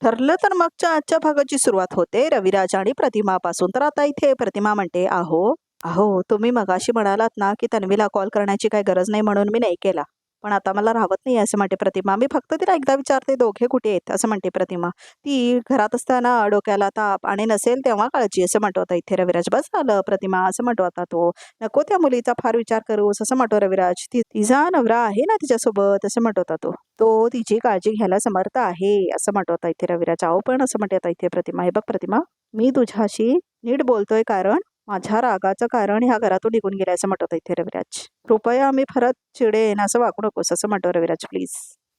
ठरलं तर मागच्या आजच्या भागाची सुरुवात होते रविराज आणि प्रतिमापासून. तर आता इथे प्रतिमा म्हणते, अहो अहो तुम्ही मगाशी म्हणालात ना की तन्वीला कॉल करण्याची काही गरज नाही म्हणून मी नाही केला. पण आता मला राहवत नाही असं म्हणते प्रतिमा. मी फक्त तिला एकदा विचारते दोघे कुठे आहेत असं म्हणते प्रतिमा. ती घरात असताना डोक्याला ताप आणि नसेल तेव्हा काळजी असं म्हणतो आता इथे रविराज. बस झालं प्रतिमा असं म्हणतो आता तो. नको त्या मुलीचा फार विचार करूस असं म्हणतो रविराज. तिचा नवरा आहे ना तिच्यासोबत असं म्हणतो आता तो. तो तिची काळजी घ्यायला समर्थ आहे असं म्हणतो आता इथे रविराज. अहो पण असं म्हणते आता इथे प्रतिमा. हे बघ प्रतिमा, मी तुझ्याशी नीट बोलतोय कारण माझ्या रागाचं कारण ह्या घरातून निघून गेलं असं म्हणतो इथे रविराज. कृपया मी परत चिडेन असं वागू नकोस असं म्हणतो रविराज प्लीज.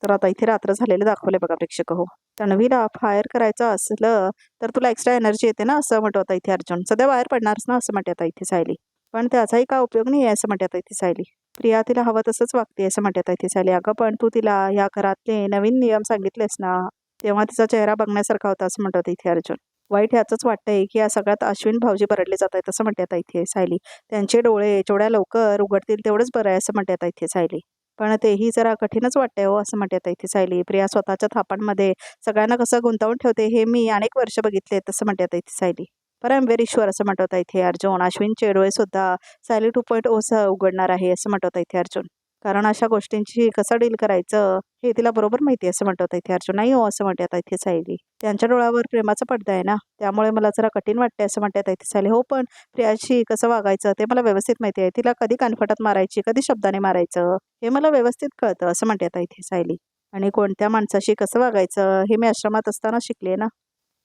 तर आता इथे रात्र झालेले दाखवले बघा प्रेक्षक हो. तन्वीला फायर करायचं असलं तर तुला एक्स्ट्रा एनर्जी येते ना असं म्हणतो आता इथे अर्जुन. सध्या बाहेर पडणारच ना असं म्हणते आता इथे सायली. पण त्याचाही काय उपयोग नाही आहे असं म्हणते आता इथे सायली. प्रिया तिला हवं तसंच वागते असं म्हणते आता इथे सायली. अगं पण तू तिला या घरातले नवीन नियम सांगितलेस ना तेव्हा तिचा चेहरा बघण्यासारखा होता असं म्हणतात इथे अर्जुन. वाईट ह्याचंच वाटतंय की या सगळ्यात अश्विन भाऊजी बरडले जात आहेत असं म्हणते आता इथे सायली. त्यांचे डोळे जेवढ्या लवकर उघडतील तेवढंच बरं आहे असं म्हणते आता इथे सायली. पण तेही जरा कठीणच वाटतंय हो असं म्हणते आता इथे सायली. प्रिया स्वतःच्या थापांमध्ये सगळ्यांना कसं गुंतवून ठेवते हे मी अनेक वर्ष बघितले असं म्हणते आता इथे सायली. पर आय एम व्हेरी शुअर असं म्हणत होता इथे अर्जुन. अश्विनचे डोळे सुद्धा सायली 2.0 उघडणार आहे असं म्हणत होता इथे अर्जुन. कारण अशा गोष्टींची कसं डील करायचं हे तिला बरोबर माहिती आहे असं म्हणत होता इथे अर्जुन. नाही हो असं म्हणते आता इथे सायली. त्यांच्या डोळ्यावर प्रेमाचा पडदा आहे ना त्यामुळे मला जरा कठीण वाटते असं म्हणते आता इथे सायली. हो पण प्रियाशी कसं वागायचं ते मला व्यवस्थित माहिती आहे. तिला कधी कानफटात मारायची कधी शब्दाने मारायचं हे मला व्यवस्थित कळतं असं म्हणते आता इथे सायली. आणि कोणत्या माणसाशी कसं वागायचं हे मी आश्रमात असताना शिकले ना.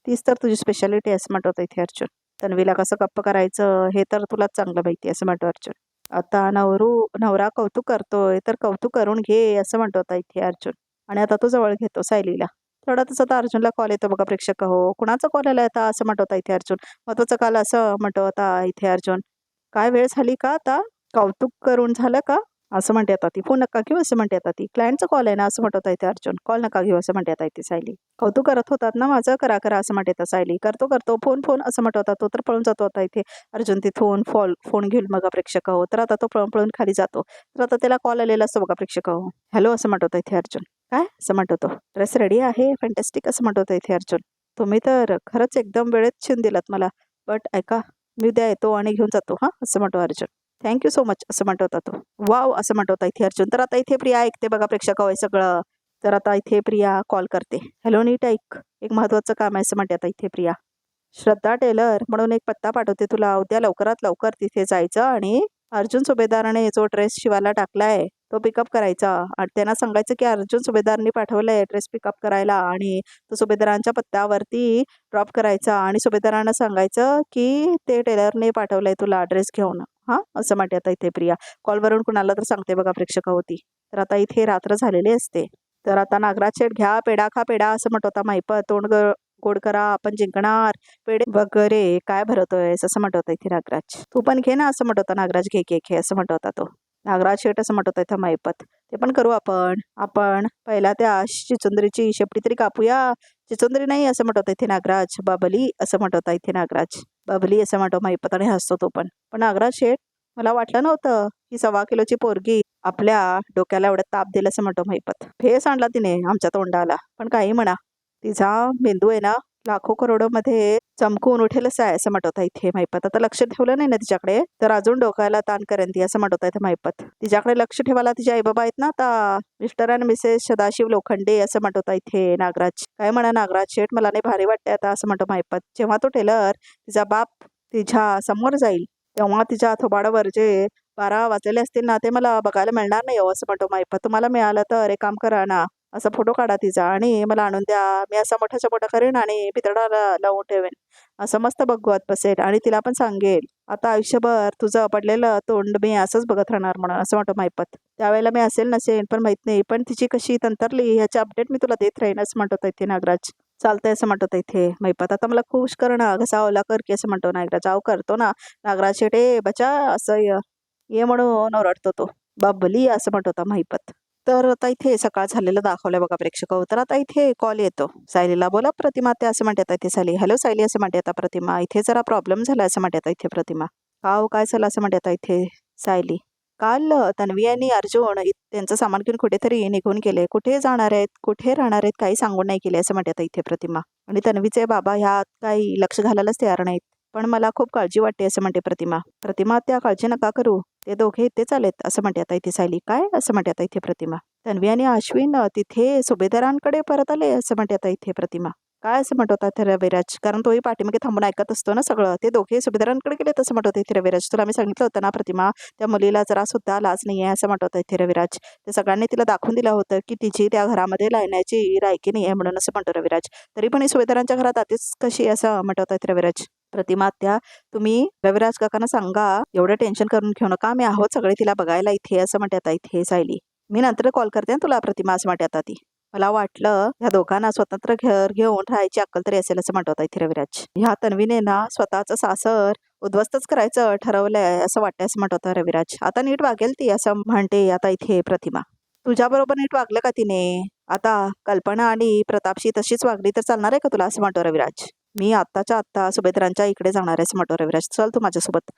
तीच तर तुझी स्पेशालिटी असं म्हणतो आता इथे अर्जुन. तन्वीला कसं गप्प करायचं हे तर तुलाच चांगलं माहिती असं म्हणतो अर्जुन. आता नवरा कौतुक करतोय तर कौतुक करून घे असं म्हणतो आता इथे अर्जुन. आणि आता तो जवळ घेतो सायलीला. थोडा तसं आता अर्जुनला कॉल येतो बघा प्रेक्षक हो. कुणाचा कॉल आला आता असं म्हणतो आता इथे अर्जुन. महत्वाचं काल असं म्हणतो आता इथे अर्जुन. काय वेळ झाली का आता? कौतुक करून झालं का असं म्हणते आता ती. फोन नका घेऊ असं म्हणते आता ती. क्लायंटचा कॉल आहे ना असं म्हणतो आता इथे अर्जुन. कॉल नका घेऊ असं म्हणते आता इथे सायली. कौतुक करत होतात ना माझं करा करा असं म्हणते आता सायली. करतो करतो फोन फोन असं म्हणतो आता तो. तर पळून जातो आता इथे अर्जुन तिथून फोन घेऊन बघा प्रेक्षक हो. तर आता तो पळून पळून खाली जातो. तर आता त्याला कॉल आलेला असतो बघा प्रेक्षक हो. हॅलो असं म्हणतो आता इथे अर्जुन. काय असं म्हणतो तो. ड्रेस रेडी आहे फॅन्टॅस्टिक असं म्हणतो आता इथे अर्जुन. तुम्ही तर खरंच एकदम वेळेत शिवून दिलात मला. बट ऐका मी उद्या येतो आणि घेऊन जातो हां असं म्हणतो अर्जुन. थँक्यू सो मच असं म्हणतो होता तो. वाव असं म्हणतो होता इथे अर्जुन. तर आता इथे प्रिया ऐकते बघा प्रेक्षक हो हे सगळं. तर आता इथे प्रिया कॉल करते. हॅलो नीट ऐक, एक महत्वाचं काम आहे असं म्हणते आता इथे प्रिया. श्रद्धा टेलर म्हणून एक पत्ता पाठवते तुला. उद्या लवकरात लवकर तिथे जायचं आणि अर्जुन सुभेदाराने जो ड्रेस शिवायला टाकलाय तो पिकअप करायचा. आणि त्यांना सांगायचं की अर्जुन सुभेदारांनी पाठवलंय ड्रेस पिकअप करायला आणि तो सुभेदारांच्या पत्त्यावरती ड्रॉप करायचा. आणि सुभेदारांना सांगायचं की ते टेलरने पाठवलंय तुला ड्रेस घेऊन. हां असं म्हणते आता इथे प्रिया. कॉलवरून कुणाला तर सांगते बघा प्रेक्षक होती. तर आता इथे रात्र झालेली असते. तर आता नागराज शेठ घ्या पेढा खा पेढा असं म्हणतो आता माहिपत. तोंड गोड करा आपण जिंकणार. पेढे वगैरे काय भरतोय असं म्हणत होता इथे नागराज. तू पण घे ना असं म्हणत होता नागराज. घे घे घे असं म्हणत होता तो. नागराज शेठ असं म्हणत होता इथं माहिपत. ते पण करू आपण. आपण पहिला त्या चिचुंदरीची शेपटी तरी कापूया. चिचुंदरी नाही असं म्हणत होता इथे नागराज. बाबली असं म्हणत होता इथे नागराज. बाबली असं म्हणतो माहिपत आणि हसतो तो पण. पण नागराज शेठ मला वाटलं नव्हतं की 1.25 किलोची पोरगी आपल्या डोक्याला एवढं ताप दिलं असं म्हणतो माहिपत. फेस आणला तिने आमच्या तोंडाला. पण काही म्हणा तिचा मेंदू आहे ना लाखो करोडोमध्ये चमकून उठेलच आहे असं म्हणत होता इथे माहिपत. आता लक्ष ठेवलं नाही ना तिच्याकडे तर अजून डोक्याला ताण करेन ती असं म्हणत होता इथे माहिपत. तिच्याकडे लक्ष ठेवायला तिचे आईबाबा आहेत ना आता मिस्टर आणि मिसेस सदाशिव लोखंडे असं म्हणत होता इथे नागराज. काय म्हणा नागराज शेठ मला नाही भारी वाटते आता असं म्हणतो माहिपत. जेव्हा तो टेलर तिचा बाप तिच्या समोर जाईल तेव्हा तिच्या थोबाडावर जे 12 वाजलेले असतील ना ते मला बघायला मिळणार नाही हो असं म्हणतो माहिपत. तुम्हाला मिळालं तर एक काम करा ना असा फोटो काढा तिचा आणि मला आणून द्या. मी असा मोठाच्या मोठा करेन आणि पितळाला लावून ठेवेन. असं मस्त बघवत बसेल आणि तिला पण सांगेल आता आयुष्यभर तुझं पडलेलं तोंड मी असंच बघत राहणार म्हणून असं म्हणतो माहिपत. त्यावेळेला मी असेल नसेल पण माहित नाही पण तिची कशी तंतरली ह्याचे अपडेट मी तुला देत राहीन असं म्हणतो इथे नागराज. चालतंय असं म्हणतो इथे माहिपत. आता मला खुश कर ना घसा ओला कर की असं म्हणतो नागराज. अहो करतो ना नागराज शेटे बचा असं ये म्हणून ओरडतो तो. बाबली असं म्हणत होता माहिपत. तर आता इथे सकाळ झालेलं दाखवलं बघा प्रेक्षक. तर आता इथे कॉल येतो सायलीला. बोला प्रतिमा ते असं म्हणतात इथे सायली. हॅलो सायली असं म्हणते आता प्रतिमा. इथे जरा प्रॉब्लेम झाला असं म्हणतात इथे प्रतिमा. काय झालं असं म्हणतात इथे सायली. काल तन्वी आणि अर्जुन त्यांचं सामान घेऊन कुठेतरी निघून गेले. कुठे जाणार आहेत, कुठे राहणार आहेत काही सांगून नाही गेले असं म्हणतात इथे प्रतिमा. आणि तन्वीचे बाबा ह्यात काही लक्ष घालायलाच तयार नाहीत. पण मला खूप काळजी वाटते असं म्हणते प्रतिमा. प्रतिमा त्या काळजी नका करू, ते दोघे इथेच आलेत असं म्हणतात इथे सायली. काय असं म्हणतात इथे प्रतिमा. तन्वी आणि अश्विन तिथे सुभेदारांकडे परत आले असं म्हणतात इथे प्रतिमा. काय असं म्हणत होता रविराज, कारण तोही पाठीमागे थांबून ऐकत असतो ना सगळं. ते दोघे सुभेदारांकडे गेले तसं म्हणत होते इथे रविराज. तुला मी सांगितलं होतं ना प्रतिमा, त्या मुलीला जरा सुद्धा लाज नाही आहे असं म्हणत होता इथे रविराज. ते सगळ्यांनी तिला दाखवून दिलं होतं की तिची त्या घरामध्ये लायण्याची लायकी नाही आहे म्हणून असं म्हणतो रविराज. तरी पण ही सुभेदारांच्या घरात आधीच कशी असं म्हणत होता इथे रविराज. प्रतिमा त्या तुम्ही रविराज काकांना सांगा एवढं टेन्शन करून घेऊ नका, मी आहोत सगळे तिला बघायला इथे असं म्हणतात इथे सायली. मी नंतर कॉल करते ना तुला प्रतिमा असं म्हणतात ती. मला वाटलं ह्या दोघांना स्वतंत्र घर घेऊन राहायची अक्कल तरी असेल असं म्हणत होता इथे रविराज. ह्या तन्वीने ना स्वतःचं सासर उद्ध्वस्तच करायचं ठरवलंय असं वाटतंय असं म्हणत होता रविराज. आता नीट वागेल ती असं म्हणते आता इथे प्रतिमा. तुझ्याबरोबर नीट वागलं का तिने? आता कल्पना आणि प्रतापशी तशीच वागली तर चालणार आहे का तुला असं म्हणतो रविराज. मी आत्ताच्या आत्ता सुभेदारांच्या इकडे जाणार आहे असं म्हणतो रविराज. चल तू माझ्यासोबत.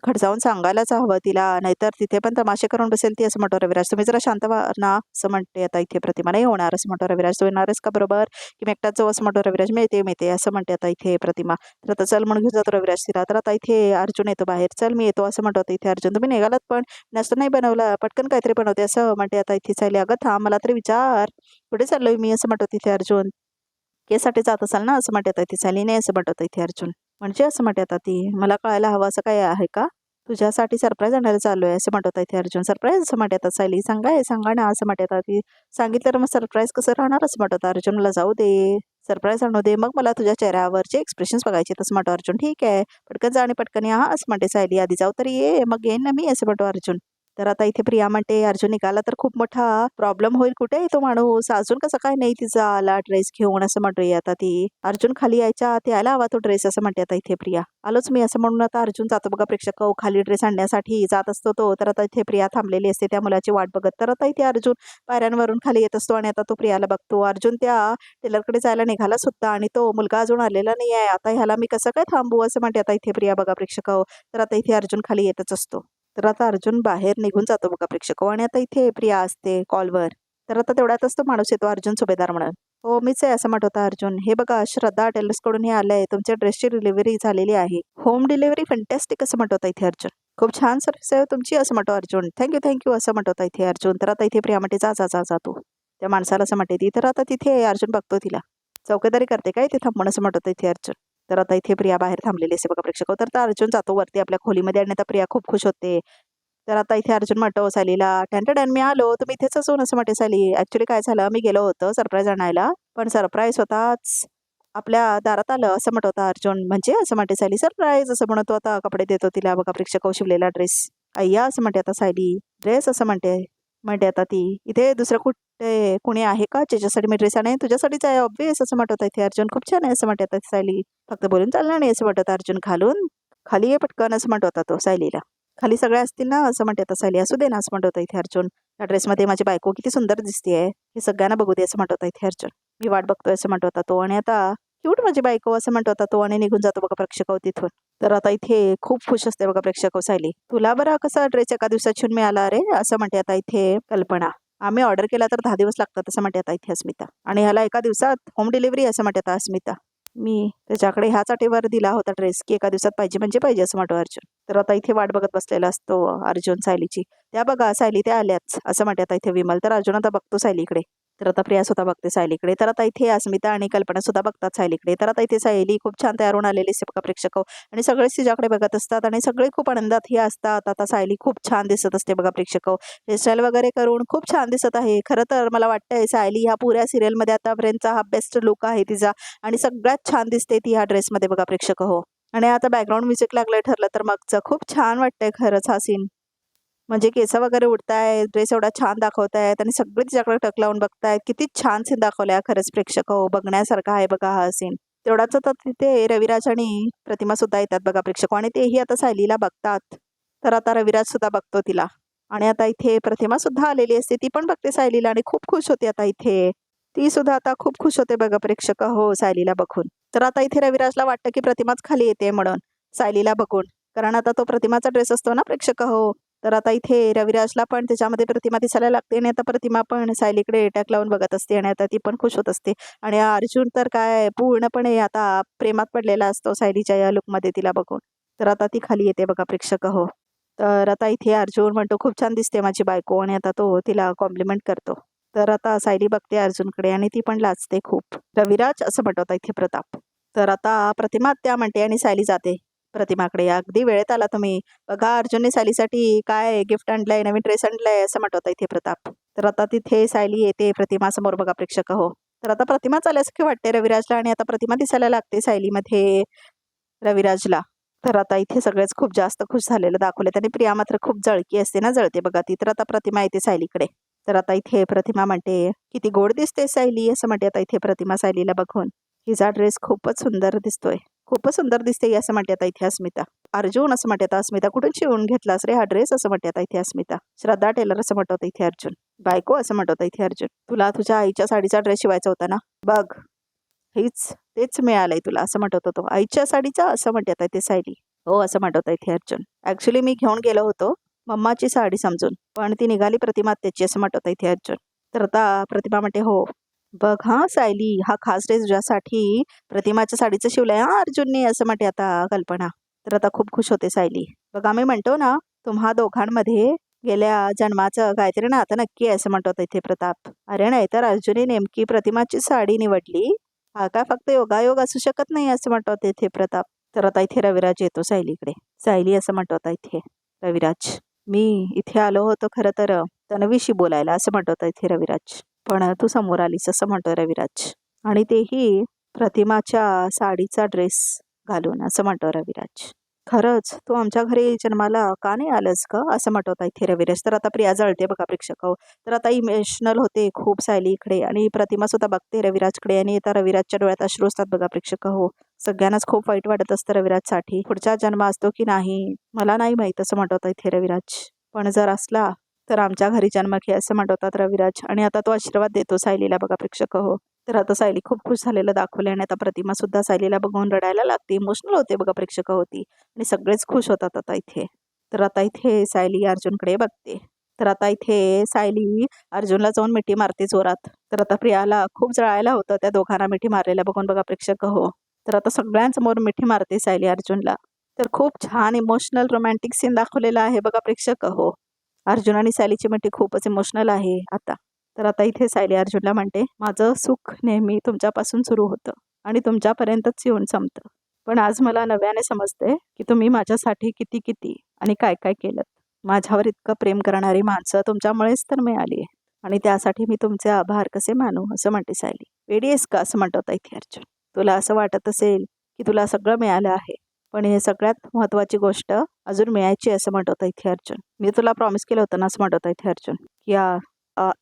खडसावून सांगायलाच हवं तिला, नाहीतर तिथे पण तमाशे करून बसेल ती असं म्हणतो रविराज. तुम्ही जरा शांत व्हा ना असं म्हणते आता इथे प्रतिमा. नाही होणार असं म्हणतो रविराज. तू येणारच का बरोबर की मी एकटाच जाऊ असं म्हणतो रविराज. मिळते असं म्हणते आता इथे प्रतिमा. तर आता चल म्हणून घेऊन जातो रविराज तिला. तर आता इथे अर्जुन येतो बाहेर. चल मी येतो असं म्हणतो आता इथे अर्जुन. तुम्ही निघालात पण नाश्ता नाही बनवला, पटकन काहीतरी बनवते असं म्हणते आता इथे चालली. अगं थांब मला तरी विचार कुठे चाललोय मी असं म्हणतो तिथे अर्जुन. केसाठी जात असाल ना असं म्हणतात ती सायली. नाही असं म्हणतात इथे अर्जुन. म्हणजे असं म्हणतात ती मला कळायला हवं असं काय आहे का? तुझ्यासाठी सरप्राईज आणायला चालू आहे असं म्हणतात इथे अर्जुन. सरप्राईज असं म्हणतात सायली. सांगा ना असं म्हणतात ती. सांगितलं तर मग सरप्राईज कसं राहणार असं म्हणतात अर्जुन. मला जाऊ दे, सरप्राईज आणू दे, मग मला तुझ्या चेहऱ्यावरचे एक्सप्रेशन्स बघायचे तसं म्हणतो अर्जुन. ठीक आहे पटकन जा आणि पटकन या असं म्हणते सायली. आधी जाऊ तरी ये, मग येईन ना मी असं म्हणतो अर्जुन. तर आता इथे प्रिया म्हणते अर्जुन निघाला तर खूप मोठा प्रॉब्लेम होईल. कुठे आहे तो माणूस? अजून कसं काय नाही तिचा आला ड्रेस घेऊन असं म्हणतोय आता ती. अर्जुन खाली यायच्या आत यायला हवा तो ड्रेस असं म्हणते आता इथे प्रिया. आलोच मी असं म्हणून आता अर्जुन जातो बघा प्रेक्षक खाली ड्रेस आणण्यासाठी जात असतो तो. तर आता इथे प्रिया थांबलेली असते त्या मुलाची वाट बघत. तर आता इथे अर्जुन पायऱ्यांवरून खाली येत असतो आणि आता तो प्रियाला बघतो. अर्जुन त्या टेलरकडे जायला निघालाच होता आणि तो मुलगा अजून आलेला नाही आहे. आता ह्याला मी कसं काय थांबू असं म्हणते आता इथे प्रिया बघा प्रेक्षक. तर आता इथे अर्जुन खाली येतच असतो. तर आता अर्जुन बाहेर निघून जातो बघा प्रेक्षक. आणि आता इथे प्रिया असते कॉलवर. तर आता तेवढ्यातच तो माणूस येतो अर्जुन सुभेदार म्हणून. हो मीच आहे असं म्हणत होता अर्जुन. हे बघा श्रद्धा टेलर्स कडून हे आलंय, तुमच्या ड्रेसची डिलिव्हरी झालेली आहे. होम डिलिव्हरी फंटॅस्टिक असं म्हणत होता इथे अर्जुन. खूप छान सर्व्हिस आहे तुमची असं म्हणतो अर्जुन. थँक्यू असं म्हणत होता इथे अर्जुन. तर आता इथे प्रिया म्हणते जा तू त्या माणसाला असं म्हणते ती. तर आता तिथे अर्जुन बघतो तिला. चौकीदारी करते काय ते थांबून असं म्हणत होता इथे अर्जुन. तर आता इथे प्रिया बाहेर थांबलेली असते बघा प्रेक्षक. तर आता अर्जुन जातो वरती आपल्या खोलीमध्ये आणि आता प्रिया खूप खुश होते. तर आता इथे अर्जुन म्हणतो सायलीला टॅन मी आलो तुम्ही इथेच असून असं म्हणते सायली. ऍक्च्युली काय झालं मी गेलो होतो सरप्राईज आणायला, पण सरप्राईज स्वतःच आपल्या दारात आलं असं म्हणत होता अर्जुन. म्हणजे असं म्हणते सायली. सरप्राईज असं म्हणतो आता कपडे देतो तिला बघा प्रेक्षक शिवलेला ड्रेस. अय्या असं म्हणते आता सायली. ड्रेस असं म्हणते आता ती. इथे दुसरं कुठे कुणी आहे का ज्याच्यासाठी मी ड्रेस आहे? तुझ्यासाठीच आहे ऑब्विस असं म्हणत होता इथे अर्जुन. खूप छान आहे असं म्हणते आता सायली. फक्त बोलून चालणार नाही असं म्हणत होता अर्जुन. खाली ये पटकन असं म्हणत होता तो सायलीला. खाली सगळे असतील ना असं म्हणते आता सायली. असू दे ना असं म्हणत होता इथे अर्जुन. त्या ड्रेसमध्ये माझी बायको किती सुंदर दिसतेय हे सगळ्यांना बघू दे असं म्हणत होता इथे अर्जुन. मी वाट बघतोय असं म्हणत होता तो. आणि आता क्यूट माझी बायको असं म्हणत होता तो आणि निघून जातो बघा प्रेक्षक तिथून. तर आता इथे खूप खुश असते बघा प्रेक्षक सायली. तुला बरा कसा ड्रेस एका दिवसात शिवून मिळाला रे असं म्हणते आता इथे कल्पना. आम्ही ऑर्डर केला तर 10 दिवस लागतात असं म्हणते आता इथे अस्मिता. आणि ह्याला एका दिवसात होम डिलिव्हरी असं म्हणते आता अस्मिता. मी त्याच्याकडे ह्याच अटीवर दिला होता ड्रेस की एका दिवसात पाहिजे म्हणजे पाहिजे असं म्हणतो अर्जुन. तर आता इथे वाट बघत बसलेला असतो अर्जुन सायलीची. त्या बघा सायली त्या आल्याच असं म्हणते आता इथे विमल. तर अर्जुन आता बघतो सायलीकडे. तर आता प्रिया सुद्धा बघते सायलीकडे. तर आता इथे अस्मिता आणि कल्पना सुद्धा बघतात सायलीकडे. तर आता इथे सायली खूप छान तयार होऊन आलेली असते बघा प्रेक्षक. आणि सगळेच तिच्याकडे बघत असतात आणि सगळे खूप आनंदात ही असतात. आता सायली खूप छान दिसत असते बघा प्रेक्षक. हेअरस्टाईल वगैरे करून खूप छान दिसत आहे. खरं तर मला वाटतंय सायली ह्या पुऱ्या सिरियलमध्ये आतापर्यंतचा हा बेस्ट लुक आहे तिचा. आणि सगळ्यात छान दिसते ती ह्या ड्रेसमध्ये बघा प्रेक्षक. हो आणि आता बॅकग्राऊंड म्युझिक लागलंय ठरलं तर मगच खूप छान वाटतंय खरंच हा सीन. म्हणजे केस वगैरे उडतायत, ड्रेस एवढा छान दाखवतायत आणि सगळे तिच्याकडे टक लावून बघतायत. किती छान सीन दाखवलाय खरंच प्रेक्षक. हो बघण्यासारखा आहे बघा हा सीन. तेवढाच आता तिथे रविराज आणि प्रतिमा सुद्धा येतात बघा प्रेक्षक. आणि तेही आता सायलीला बघतात. तर आता रविराज सुद्धा बघतो तिला. आणि आता इथे प्रतिमा सुद्धा आलेली असते. ती पण बघते सायलीला आणि खूप खुश होते आता इथे. ती सुद्धा आता खूप खुश होते बघा प्रेक्षक. हो सायलीला बघून. तर आता इथे रविराजला वाटतं की प्रतिमाच खाली येते म्हणून सायलीला बघून. कारण आता तो प्रतिमाचा ड्रेस असतो ना प्रेक्षक. हो तर आता इथे रविराजला पण त्याच्यामध्ये प्रतिमा दिसायला लागते आणि आता प्रतिमा पण सायलीकडे टॅक लावून बघत असते आणि आता ती पण खुश होत असते. आणि अर्जुन तर काय पूर्णपणे आता प्रेमात पडलेला असतो सायलीच्या या लुकमध्ये तिला बघून. तर आता ती खाली येते बघा प्रेक्षक हो. तर आता इथे अर्जुन म्हणतो खूप छान दिसते माझी बायको आणि आता तो तिला कॉम्प्लिमेंट करतो. तर आता सायली बघते अर्जुनकडे आणि ती पण लाजते खूप. रविराज असं म्हणतो इथे प्रताप. तर आता प्रतिमा त्या म्हणते आणि सायली जाते प्रतिमाकडे. अगदी वेळेत आला तुम्ही. बघा अर्जुनने सायलीसाठी काय गिफ्ट आणलंय, नवीन ड्रेस आणलाय असं म्हणत इथे प्रताप. तर आता तिथे सायली येते प्रतिमा समोर बघा प्रेक्षक हो. तर आता प्रतिमा चालल्यासारखी वाटते रविराजला आणि आता प्रतिमा दिसायला लागते सायलीमध्ये रविराजला. तर आता इथे सगळेच खूप जास्त खुश झालेलं दाखवले आणि प्रिया मात्र खूप जळकी असते ना, जळते बघा ती. तर आता प्रतिमा येते सायलीकडे. तर आता इथे प्रतिमा म्हणते किती गोड दिसते सायली असं म्हणते आता इथे प्रतिमा सायलीला बघून. हिचा ड्रेस खूपच सुंदर दिसतोय, खूपच सुंदर दिसते असं म्हणते आता इथे अस्मिता. अर्जुन असं म्हणते आता अस्मिता कुठून शिवून घेतलास रे हा ड्रेस असं म्हणते आता इथे अस्मिता. श्रद्धा टेलर असं म्हणतो इथे अर्जुन. बायको असं म्हणतो इथे अर्जुन. तुला तुझ्या आईच्या साडीचा ड्रेस शिवायचा होता ना, बघ तेच मिळालंय तुला असं म्हणत होतो. आईच्या साडीचा असं म्हणते आता इथे सायली. हो असं म्हणत इथे अर्जुन. ऍक्च्युली मी घेऊन गेलो होतो मम्माची साडी समजून, पण ती निघाली प्रतिमा त्याची असं म्हणत इथे अर्जुन. तर आता प्रतिमा म्हणते हो बघ हा सायली, हा खास ड्रेस तुझ्यासाठी प्रतिमाच्या साडीचं शिवलंय हा अर्जुनने असं म्हणते आता कल्पना. तर आता खूप खुश होते सायली. बघा मी म्हणतो ना तुम्हा दोघांमध्ये गेल्या जन्माचं काहीतरी नातं नक्की आहे असं म्हणतो इथे प्रताप. अरे नाही तर अर्जुनने नेमकी प्रतिमाची साडी निवडली, हा काय फक्त योगायोग असू शकत नाही असं म्हणतो इथे प्रताप. तर आता इथे रविराज येतो सायलीकडे. सायली असं म्हणतो आता इथे रविराज, मी इथे आलो होतो खरं तर तन्वीशी बोलायला असं म्हणतो इथे रविराज, पण तू समोर आलीस असं म्हणतो रविराज. आणि तेही प्रतिमाच्या साडीचा ड्रेस घालून असं म्हणतो रविराज. खरंच तू आमच्या घरी जन्माला का नाही आलंस का असं म्हणतो इथे रविराज. तर आता प्रिया जळते बघा प्रेक्षक. तर आता इमोशनल होते खूप सायली इकडे आणि प्रतिमा सुद्धा बघते रविराजकडे आणि आता रविराजच्या डोळ्यात अश्रू असतात बघा प्रेक्षक हो. सगळ्यांनाच खूप वाईट वाटत असतं रविराजसाठी. पुढचा जन्म असतो की नाही मला नाही माहित असं म्हणत इथे रविराज, पण जर असला तर आमच्या घरी जन्म घे असं म्हणतात रविराज. आणि आता तो आशीर्वाद देतो सायलीला बघा प्रेक्षक हो. तर आता सायली खूप खुश झालेलं दाखवले आणि आता प्रतिमा सुद्धा सायलीला बघून रडायला लागते, इमोशनल होते बघा प्रेक्षक होती आणि सगळेच खुश होतात आता इथे. तर आता इथे सायली अर्जुनकडे बघते. तर आता इथे सायली अर्जुनला जाऊन मिठी मारते जोरात. तर आता प्रियाला खूप जळायला होतं त्या दोघांना मिठी मारलेला बघून बघा प्रेक्षक हो. तर आता सगळ्यांसमोर मिठी मारते सायली अर्जुनला. तर खूप छान इमोशनल रोमॅन्टिक सीन दाखवलेला आहे बघा प्रेक्षक हो. अर्जुन आणि सायलीची मिठी खूपच इमोशनल आहे आता. तर आता इथे सायली अर्जुनला म्हणते माझं सुख नेहमी तुमच्यापासून सुरू होतं आणि तुमच्यापर्यंतच येऊन संपतं, पण आज मला नव्याने समजते की तुम्ही माझ्यासाठी किती किती आणि काय काय केलं. माझ्यावर इतकं प्रेम करणारी माणसं तुमच्यामुळेच तर मिळाली आणि त्यासाठी मी तुमचे आभार कसे मानू असं म्हणते सायली. वेडी आहेस का असं म्हणतो इथे अर्जुन. तुला असं वाटत असेल की तुला सगळं मिळालं आहे, पण हे सगळ्यात महत्वाची गोष्ट अजून मिळायची असं म्हणतो इथे अर्जुन. मी तुला प्रॉमिस केलं होतं ना असं म्हणतो इथे अर्जुन की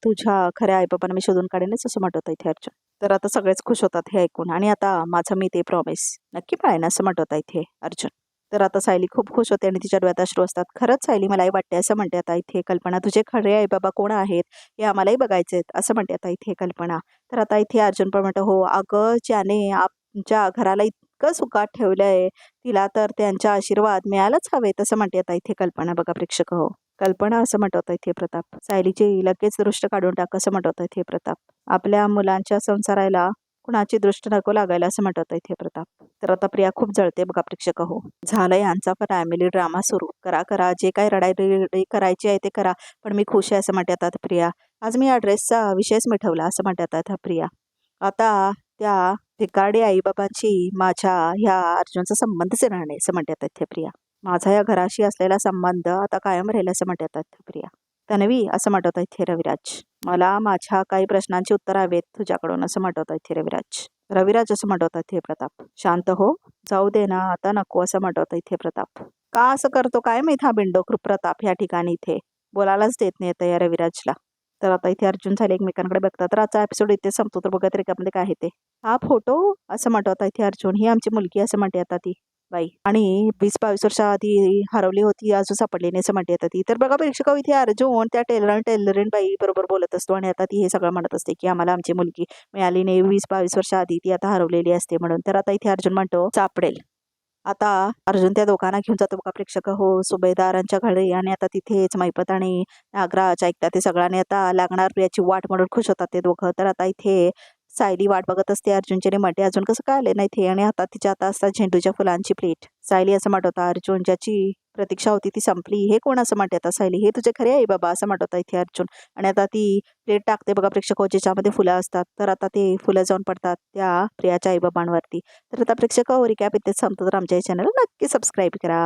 तुझ्या खऱ्या आईबाबांना मी शोधून काढेनच असं म्हणतो इथे अर्जुन. तर आता सगळेच खुश होतात हे ऐकून आणि आता माझं मी ते प्रॉमिस नक्की पाळेन असं म्हणतो इथे अर्जुन. तर आता सायली खूप खुश होते आणि तिच्या डोळ्यात अश्रू असतात. खरंच सायली मलाही वाटते असं म्हणते आता इथे कल्पना. तुझे खरे आई बाबा कोण आहेत हे आम्हालाही बघायचे आहेत असं म्हणते आता इथे कल्पना. तर आता इथे अर्जुन पण म्हणतो हो अगं ज्याने आमच्या घराला इतकं सुखात ठेवलंय तिला तर त्यांचा आशीर्वाद मिळायलाच हवे तसं म्हणते आता इथे कल्पना बघा प्रेक्षक हो. कल्पना असं म्हणत इथे प्रताप. सायलीची लगेच दृष्ट काढून टाक असं म्हणत इथे प्रताप. आपल्या मुलांच्या संसाराला कुणाची दृष्ट नको लागायला असं म्हणत इथे प्रताप. तर आता प्रिया खूप जळते बघा प्रेक्षक हो. झालंय यांचा पण फॅमिली ड्रामा सुरू. करा जे काय रडाई करायची आहे ते करा, पण मी खुश आहे असं म्हणतात आता प्रिया. आज मी या ड्रेसचा विषयच मिठवला असं म्हणतात आता प्रिया. आता त्या भिकाडी आईबाबांची माझ्या ह्या अर्जुनचा संबंधच येणार नाही असं म्हणतात इथे प्रिया. माझा या घराशी असलेला संबंध आता कायम राहील असं म्हणतात प्रिया. तन्वी असं म्हणत इथे रविराज. मला माझ्या काही प्रश्नांची उत्तर हवेत तुझ्याकडून असं म्हणत इथे रविराज. रविराज असं म्हणत इथे प्रताप. शांत हो, जाऊ दे ना आता नको असं म्हणत इथे प्रताप. का असं करतो काय माहित हा बिंडो प्रताप ह्या ठिकाणी इथे बोलायलाच देत नाही येतं या रविराजला. तर आता इथे अर्जुन झाले एकमेकांकडे बघतात. तर आजचा एपिसोड इथे संपतो. तर बघत मध्ये काय आहे ते. हा फोटो असं म्हणत इथे अर्जुन, ही आमची मुलगी असं म्हणते आता ती बाई, आणि 20-22 वर्षा आधी हरवली होती अजून सापडली नाही असं म्हणते आता ती. तर बघा प्रेक्षक इथे अर्जुन त्या टेलरीन बाई बरोबर बोलत असतो आणि आता ती हे सगळं म्हणत असते की आम्हाला आमची मुलगी मिळाली नाही 20-22 वर्षा आधी ती आता हरवलेली असते म्हणून. तर आता इथे अर्जुन म्हणतो सापडेल, आता अर्जुन त्या दोघांना घेऊन जातो बघा प्रेक्षक हो सुभेदारांच्या घरी आणि आता तिथेच मैपत आणि नागराज ऐकतात ते सगळ्यांनी आता लागणार प्रियाची वाट म्हणून खुश होतात ते दोघं. तर आता इथे सायली वाट बघत असते अर्जुनचे म्हटे अजून कसं काय आले नाही ते आणि आता तिच्या आता असतात झेंडूच्या फुलांची प्लेट. सायली असं म्हणत होता अर्जुन ज्याची प्रतीक्षा होती ती संपली हे कोण असं म्हणते आता सायली हे तुझे खरे आई बाबा असं म्हणत होता इथे अर्जुन. आणि आता ती प्लेट टाकते बघा प्रेक्षक हो ज्याच्यामध्ये फुलं असतात. तर आता ते फुलं जाऊन पडतात त्या प्रियाच्या आईबाबांवरती. तर आता प्रेक्षक रिकॅप इथे संपतो तर आमच्या चॅनल नक्की सबस्क्राईब करा.